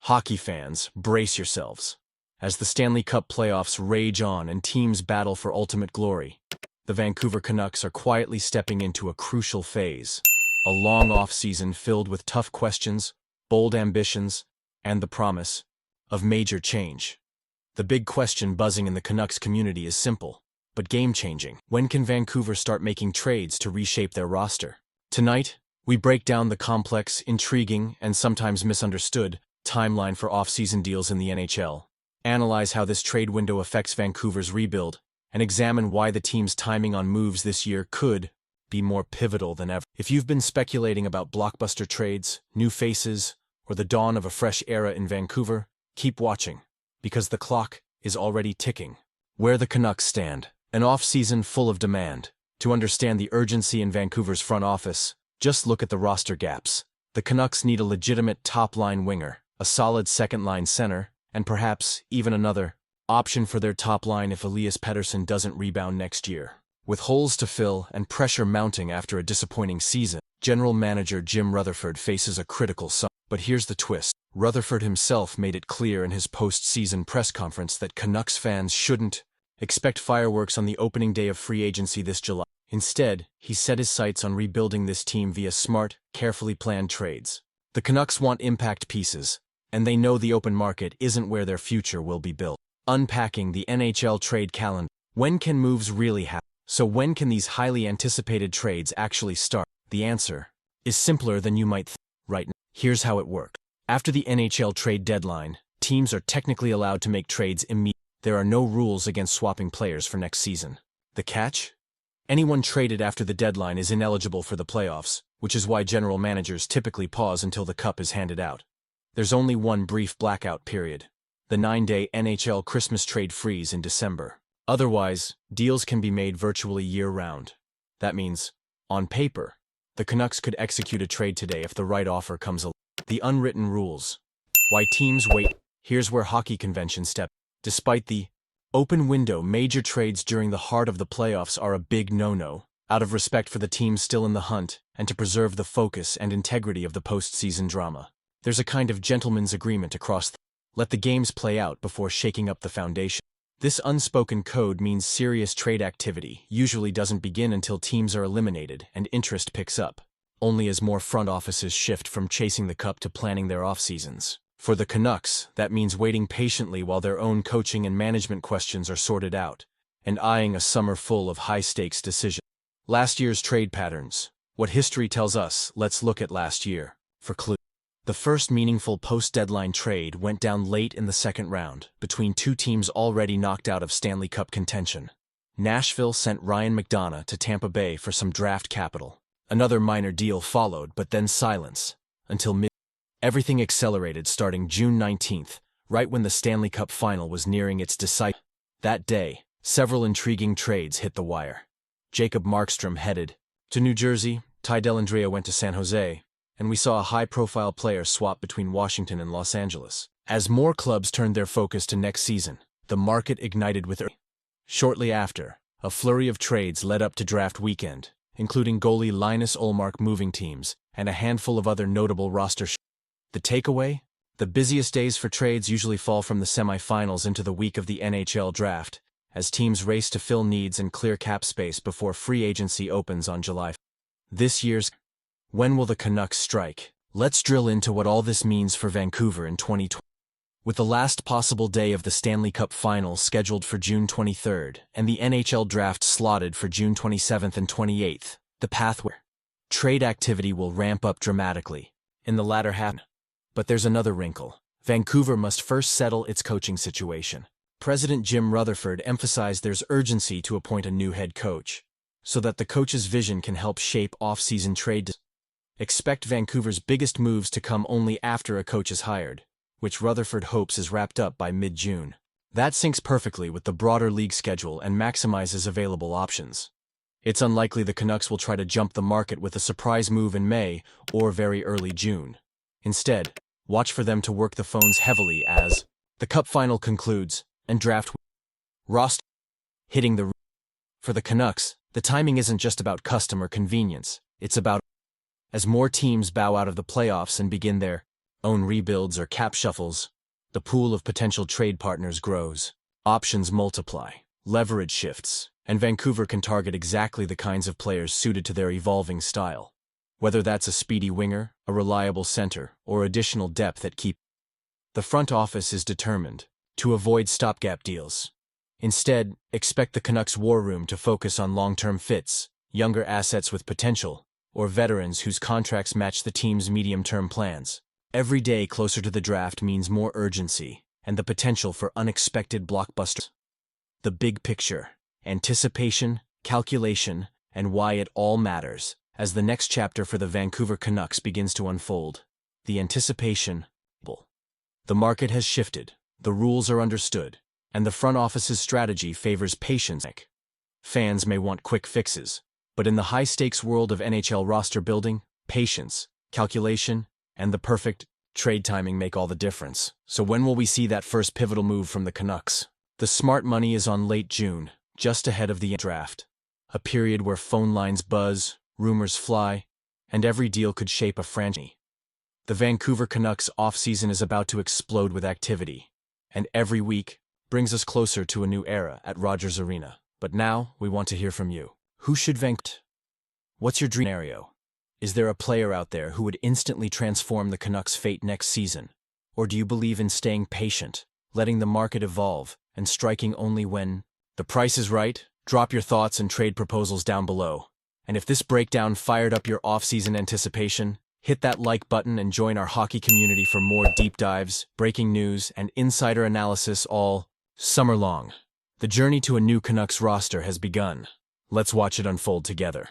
Hockey fans, brace yourselves. As the Stanley Cup playoffs rage on and teams battle for ultimate glory, the Vancouver Canucks are quietly stepping into a crucial phase. A long off-season filled with tough questions, bold ambitions, and the promise of major change. The big question buzzing in the Canucks community is simple, but game-changing. When can Vancouver start making trades to reshape their roster? Tonight, we break down the complex, intriguing, and sometimes misunderstood timeline for off-season deals in the NHL, analyze how this trade window affects Vancouver's rebuild, and examine why the team's timing on moves this year could be more pivotal than ever. If you've been speculating about blockbuster trades, new faces, or the dawn of a fresh era in Vancouver, keep watching, because the clock is already ticking. Where the Canucks stand, an off-season full of demand. To understand the urgency in Vancouver's front office, just look at the roster gaps. The Canucks need a legitimate top-line winger, a solid second-line center, and perhaps even another option for their top line if Elias Pettersson doesn't rebound next year. With holes to fill and pressure mounting after a disappointing season, General Manager Jim Rutherford faces a critical summer. But here's the twist. Rutherford himself made it clear in his post-season press conference that Canucks fans shouldn't expect fireworks on the opening day of free agency this July. Instead, he set his sights on rebuilding this team via smart, carefully planned trades. The Canucks want impact pieces, and they know the open market isn't where their future will be built. Unpacking the NHL trade calendar. When can moves really happen? So when can these highly anticipated trades actually start? The answer is simpler than you might think right now. Here's how it works. After the NHL trade deadline, teams are technically allowed to make trades immediately. There are no rules against swapping players for next season. The catch? Anyone traded after the deadline is ineligible for the playoffs, which is why general managers typically pause until the cup is handed out. There's only one brief blackout period, the 9-day NHL Christmas trade freeze in December. Otherwise, deals can be made virtually year-round. That means, on paper, the Canucks could execute a trade today if the right offer comes along. The unwritten rules. Why teams wait. Here's where hockey conventions step. Despite the open window, major trades during the heart of the playoffs are a big no-no, out of respect for the teams still in the hunt and to preserve the focus and integrity of the postseason drama. There's a kind of gentleman's agreement across let the games play out before shaking up the foundation. This unspoken code means serious trade activity usually doesn't begin until teams are eliminated and interest picks up, only as more front offices shift from chasing the cup to planning their off-seasons. For the Canucks, that means waiting patiently while their own coaching and management questions are sorted out, and eyeing a summer full of high-stakes decisions. Last year's trade patterns. What history tells us, let's look at last year for clues. The first meaningful post-deadline trade went down late in the second round, between two teams already knocked out of Stanley Cup contention. Nashville sent Ryan McDonough to Tampa Bay for some draft capital. Another minor deal followed, but then silence, until mid. Everything accelerated starting June 19th, right when the Stanley Cup final was nearing its decisive. That day, several intriguing trades hit the wire. Jacob Markstrom headed to New Jersey, Ty Dellandrea went to San Jose, and we saw a high-profile player swap between Washington and Los Angeles. As more clubs turned their focus to next season, the market ignited with urgency. Shortly after, a flurry of trades led up to draft weekend, including goalie Linus Ullmark moving teams and a handful of other notable roster shifts. The takeaway? The busiest days for trades usually fall from the semifinals into the week of the NHL draft, as teams race to fill needs and clear cap space before free agency opens on July 5th. This year's when will the Canucks strike? Let's drill into what all this means for Vancouver in 2020. With the last possible day of the Stanley Cup Final scheduled for June 23rd and the NHL Draft slotted for June 27th and 28th, the pathway trade activity will ramp up dramatically in the latter half. But there's another wrinkle. Vancouver must first settle its coaching situation. President Jim Rutherford emphasized there's urgency to appoint a new head coach, so that the coach's vision can help shape off-season trade. Expect Vancouver's biggest moves to come only after a coach is hired, which Rutherford hopes is wrapped up by mid-June. That syncs perfectly with the broader league schedule and maximizes available options. It's unlikely the Canucks will try to jump the market with a surprise move in May or very early June. Instead, watch for them to work the phones heavily as the Cup final concludes and draft roster hitting the. For the Canucks, the timing isn't just about customer convenience, it's about as more teams bow out of the playoffs and begin their own rebuilds or cap shuffles, the pool of potential trade partners grows. Options multiply, leverage shifts, and Vancouver can target exactly the kinds of players suited to their evolving style. Whether that's a speedy winger, a reliable center, or additional depth at keep. The front office is determined to avoid stopgap deals. Instead, expect the Canucks' war room to focus on long-term fits, younger assets with potential, or veterans whose contracts match the team's medium-term plans. Every day closer to the draft means more urgency and the potential for unexpected blockbusters. The big picture, anticipation, calculation, and why it all matters as the next chapter for the Vancouver Canucks begins to unfold. The anticipation. The market has shifted, the rules are understood, and the front office's strategy favors patience. Fans may want quick fixes, but in the high-stakes world of NHL roster building, patience, calculation, and the perfect trade timing make all the difference. So when will we see that first pivotal move from the Canucks? The smart money is on late June, just ahead of the draft. A period where phone lines buzz, rumors fly, and every deal could shape a franchise. The Vancouver Canucks offseason is about to explode with activity, and every week brings us closer to a new era at Rogers Arena. But now, we want to hear from you. Who should Vancouver? What's your dream scenario? Is there a player out there who would instantly transform the Canucks' fate next season? Or do you believe in staying patient, letting the market evolve, and striking only when the price is right? Drop your thoughts and trade proposals down below. And if this breakdown fired up your off-season anticipation, hit that like button and join our hockey community for more deep dives, breaking news, and insider analysis all summer long. The journey to a new Canucks roster has begun. Let's watch it unfold together.